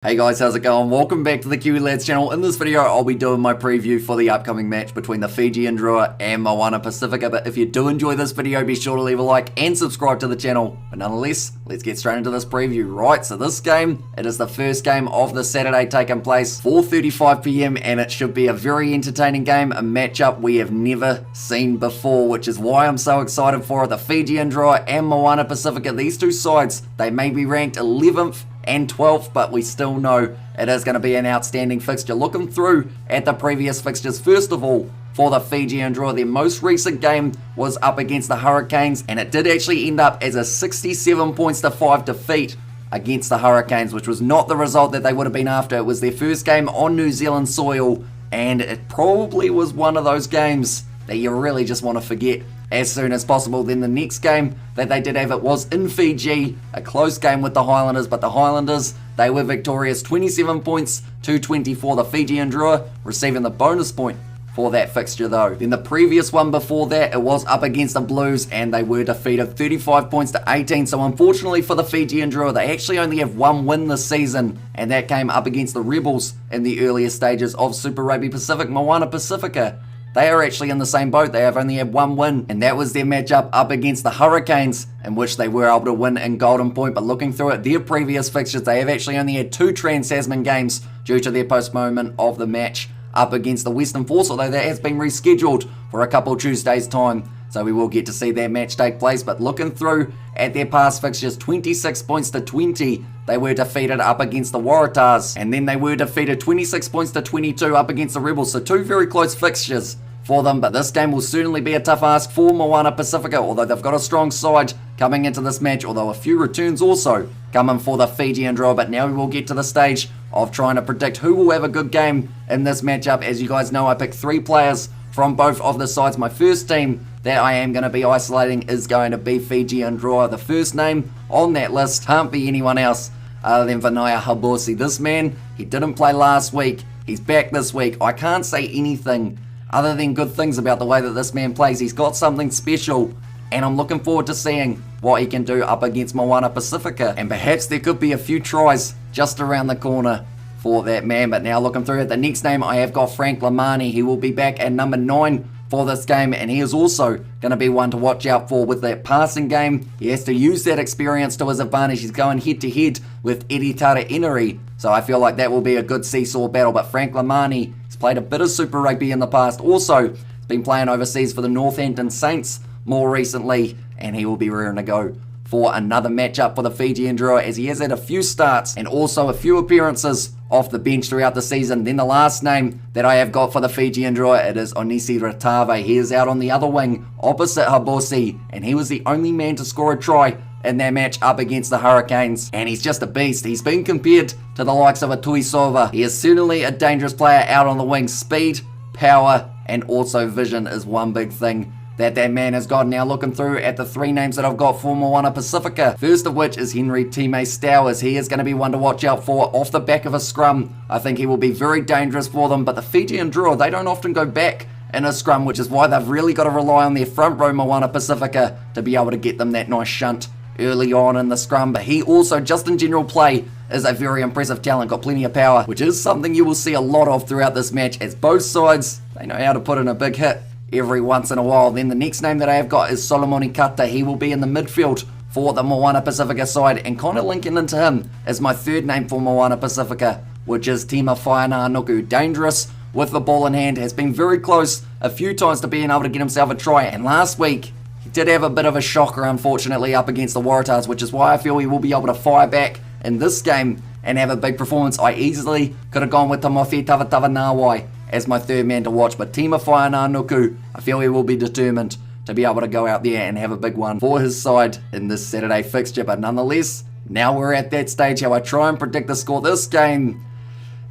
Hey guys, how's it going? Welcome back to the Kiwi Lads channel. In this video, I'll be doing my preview for the upcoming match between the FIJIAN Drua and Moana Pasifika. But if you do enjoy this video, be sure to leave a like and subscribe to the channel. But nonetheless, let's get straight into this preview. Right, so this game, it is the first game of the Saturday taking place, 4:35 PM, and it should be a very entertaining game, a matchup we have never seen before, which is why I'm so excited for it. The FIJIAN Drua and Moana Pasifika, these two sides, they may be ranked 11th and 12th, but we still know it is going to be an outstanding fixture. Looking through at the previous fixtures, first of all, for the FIJIAN Drua, their most recent game was up against the Hurricanes, and it did actually end up as a 67 points to 5 defeat against the Hurricanes, which was not the result that they would have been after. It was their first game on New Zealand soil, and it probably was one of those games that you really just want to forget as soon as possible. Then the next game that they did have, it was in Fiji, a close game with the Highlanders, but the Highlanders, they were victorious, 27 points to 24. The FIJIAN Drua receiving the bonus point for that fixture though. Then the previous one before that, it was up against the Blues, and they were defeated 35 points to 18. So unfortunately for the FIJIAN Drua, they actually only have one win this season, and that came up against the Rebels in the earlier stages of Super Rugby Pacific. Moana Pasifika, they are actually in the same boat. They have only had one win, and that was their matchup up against the Hurricanes, in which they were able to win in Golden Point. But looking through at their previous fixtures, they have actually only had two Trans-Tasman games due to their postponement of the match up against the Western Force, although that has been rescheduled for a couple Tuesdays' time, so we will get to see that match take place. But looking through at their past fixtures, 26 points to 20, they were defeated up against the Waratahs, and then they were defeated 26 points to 22 up against the Rebels. So two very close fixtures for them, but this game will certainly be a tough ask for Moana Pasifika, although they've got a strong side coming into this match, although a few returns also coming for the FIJIAN Drua. But now we will get to the stage of trying to predict who will have a good game in this matchup. As you guys know, I picked three players from both of the sides. My first team that I am going to be isolating is going to be FIJIAN Drua. The first name on that list can't be anyone else other than Vanaya Haborsi. This man, he didn't play last week. He's back this week. I can't say anything other than good things about the way that this man plays. He's got something special, and I'm looking forward to seeing what he can do up against Moana Pasifika. And perhaps there could be a few tries just around the corner for that man. But now looking through at the next name, I have got Frank Lamani. He will be back at number 9 for this game, and he is also going to be one to watch out for with that passing game. He has to use that experience to his advantage. He's going head-to-head with Eri Tara Eneri, so I feel like that will be a good seesaw battle. But Frank Lamani, he's played a bit of Super Rugby in the past. Also, he's been playing overseas for the Northampton Saints more recently, and he will be rearing to go for another matchup for the FIJIAN Drua, as he has had a few starts and also a few appearances off the bench throughout the season. Then the last name that I have got for the FIJIAN Drua, it is Onisi Ratave. He is out on the other wing opposite Haborsi, and he was the only man to score a try in that match up against the Hurricanes, and he's just a beast. He's been compared to the likes of a Tuisova. He is certainly a dangerous player out on the wing. Speed, power, and also vision is one big thing that man has got. Now looking through at the three names that I've got for Moana Pasifika, first of which is Henry Time Stowers. He is going to be one to watch out for off the back of a scrum. I think he will be very dangerous for them, but the FIJIAN Drua, they don't often go back in a scrum, which is why they've really got to rely on their front row Moana Pasifika to be able to get them that nice shunt early on in the scrum. But he also, just in general play, is a very impressive talent, got plenty of power, which is something you will see a lot of throughout this match, as both sides, they know how to put in a big hit every once in a while. Then the next name that I have got is Solomoni Kata. He will be in the midfield for the Moana Pasifika side, and kind of linking into him is my third name for Moana Pasifika, which is Tima Whainānuku. Dangerous with the ball in hand, has been very close a few times to being able to get himself a try, and last week he did have a bit of a shocker unfortunately up against the Waratahs, which is why I feel he will be able to fire back in this game and have a big performance. I easily could have gone with Tamofi Tavatavanawai as my third man to watch, but Tima Whainānuku, I feel he will be determined to be able to go out there and have a big one for his side in this Saturday fixture. But nonetheless, now we're at that stage how I try and predict the score. This game,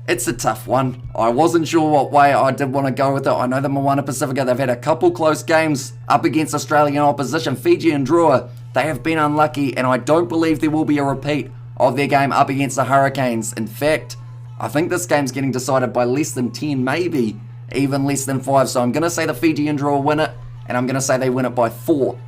it's a tough one. I wasn't sure what way I did want to go with it. I know the Moana Pasifika, they've had a couple close games up against Australian opposition. FIJIAN Drua, they have been unlucky, and I don't believe there will be a repeat of their game up against the Hurricanes. In fact, I think this game's getting decided by less than 10, maybe even less than 5. So I'm going to say the FIJIAN Drua win it, and I'm going to say they win it by 4.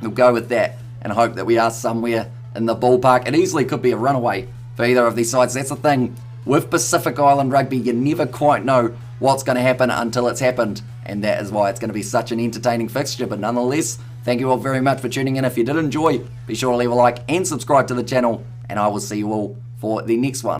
We'll go with that and hope that we are somewhere in the ballpark. It easily could be a runaway for either of these sides. That's the thing. With Pacific Island rugby, you never quite know what's going to happen until it's happened. And that is why it's going to be such an entertaining fixture. But nonetheless, thank you all very much for tuning in. If you did enjoy, be sure to leave a like and subscribe to the channel. And I will see you all for the next one.